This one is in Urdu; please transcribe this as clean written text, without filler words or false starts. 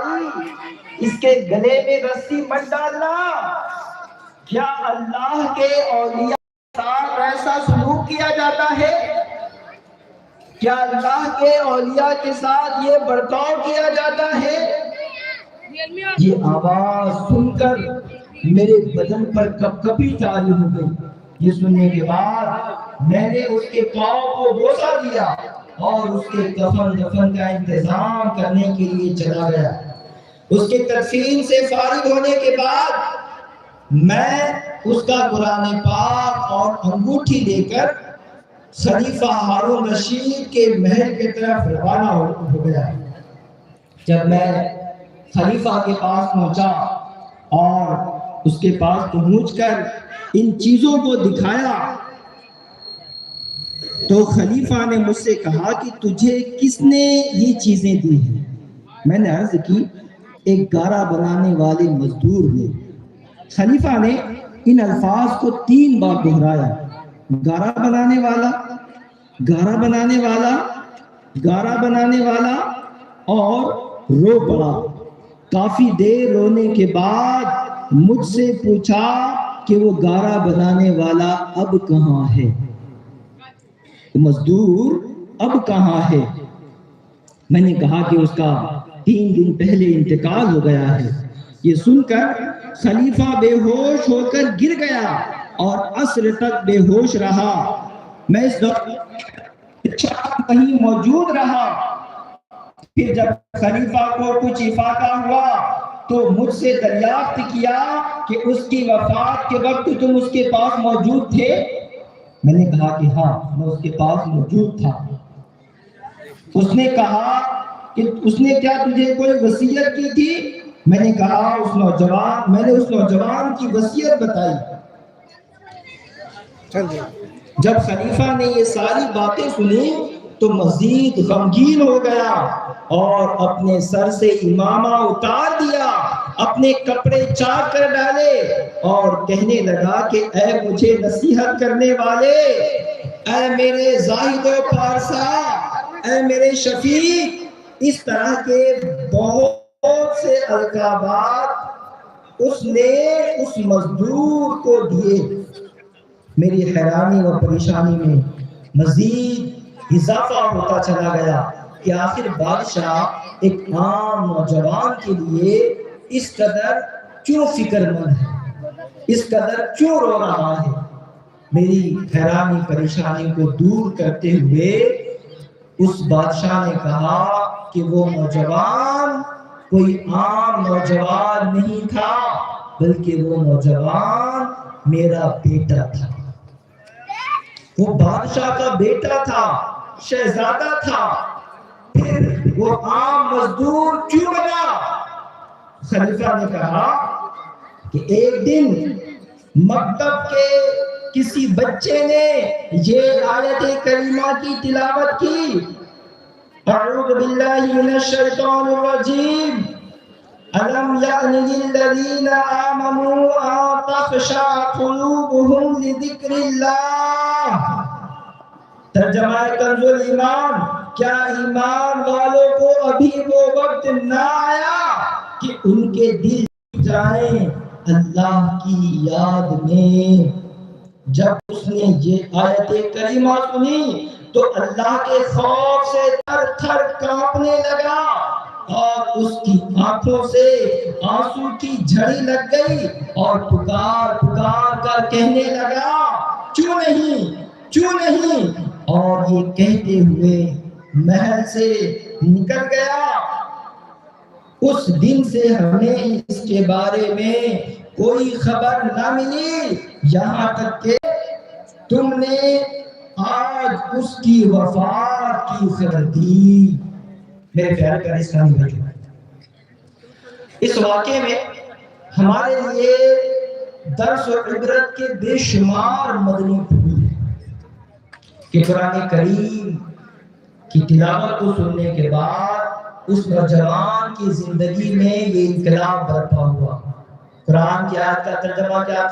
بھائی اس کے گلے میں رسی مت ڈالنا۔ کیا اللہ کے اولیاء کے ساتھ ایسا سلوک کیا جاتا ہے؟ کیا اللہ کے اولیاء کے ساتھ یہ برتاؤ کیا جاتا ہے؟ یہ آواز سن کر میرے بدن پر کپکپی جاری ہو گئی۔ یہ سننے کے بعد میں نے اس کے پاؤں کو بوسہ دیا اور اس کے کفن دفن کا انتظام کرنے کے لیے چلا گیا۔ اس کے تدفین سے فارغ ہونے کے بعد میں اس کا قرآن پاک اور انگوٹھی لے کر خلیفہ ہارون رشید کے محل کی طرف روانہ ہو گیا۔ جب میں خلیفہ کے پاس پہنچا اور اس کے پاس پہنچ کر ان چیزوں کو دکھایا تو خلیفہ نے مجھ سے کہا کہ تجھے کس نے یہ چیزیں دی ہیں؟ میں نے عرض کی ایک گارا بنانے والے مزدور نے۔ خلیفہ نے ان الفاظ کو 3 بار دہرایا، گارا بنانے والا، گارا بنانے والا، گارا بنانے والا، اور رو پڑا۔ کافی دیر رونے کے بعد مجھ سے پوچھا کہ وہ گارا بنانے والا اب کہاں ہے؟ مزدور اب کہاں ہے؟ میں نے کہا کہ اس کا 3 دن پہلے انتقال ہو گیا ہے۔ یہ سن کر خلیفہ بے ہوش ہو کر گر گیا اور عصر تک بے ہوش رہا۔ میں اس دوران کہیں موجود رہا۔ پھر جب خلیفہ کو کچھ افاقہ ہوا تو مجھ سے دریافت کیا کہ اس کی وفات کے وقت تم اس کے پاس موجود تھے؟ میں نے کہا کہ ہاں، میں اس کے پاس موجود تھا۔ اس نے کہا کہ اس نے کیا تجھے کوئی وصیت کی تھی؟ میں نے کہا میں نے اس نوجوان کی وصیت بتائی۔ جب خلیفہ نے یہ ساری باتیں سنی تو مزید غمگین ہو گیا اور اپنے سر سے امامہ اتار دیا، اپنے کپڑے چاک کر ڈالے اور کہنے لگا کہ اے مجھے نصیحت کرنے والے، اے میرے زاہد و پارسا، اے میرے شفیق، اس طرح کے بہت سے القابات اس نے اس مزدور کو دیے۔ میری حیرانی و پریشانی میں مزید اضافہ ہوتا چلا گیا کہ آخر بادشاہ ایک عام نوجوان کے لیے اس قدر کیوں فکر مند ہے، اس قدر کیوں رو رہا ہے۔ میری حیرانی پریشانی کو دور کرتے ہوئے اس بادشاہ نے کہا کہ وہ نوجوان کوئی عام نوجوان نہیں تھا، بلکہ وہ نوجوان میرا بیٹا تھا۔ وہ بادشاہ کا بیٹا تھا، شہزادہ تھا، پھر وہ عام مزدور کیوں بنا؟ خلیفہ نے کہا کہ ایک دن مکتب کے کسی بچے نے یہ آیت کریمہ کی تلاوت کی، اعوذ باللہ من الشیطان الرجیم، الم یأن للذین آمنوا ان تخشع قلوبهم لذکر اللہ۔ ترجمہ کنز الایمان، کیا ایمان والوں کو ابھی وہ وقت نہ آیا کہ ان کے دل جائیں اللہ کی یاد میں؟ جب اس نے یہ آیت کریمہ سنی تو اللہ کے خوف سے تھر تھر کانپنے لگا اور اس کی آنکھوں سے آنسو کی جھڑی لگ گئی اور پکار پکار کر کہنے لگا کیوں نہیں، کیوں نہیں، اور یہ کہتے ہوئے محل سے نکل گیا۔ اس دن سے ہمیں اس کے بارے میں کوئی خبر نہ ملی، یہاں تک کہ تم نے آج اس کی وفات کی خبر دی۔ میرے پیارے پیارے اسلامی بھائیو، اس واقعے میں ہمارے لیے درس و عبرت کے بے شمار مدنی پھول ہیں کہ قرآن کریم کی تلاوت کو سننے کے بعد اس نوجوان کی زندگی میں یہ انقلاب برپا ہوا۔ قرآن کی آیت کا ترجمہ کیا تھا؟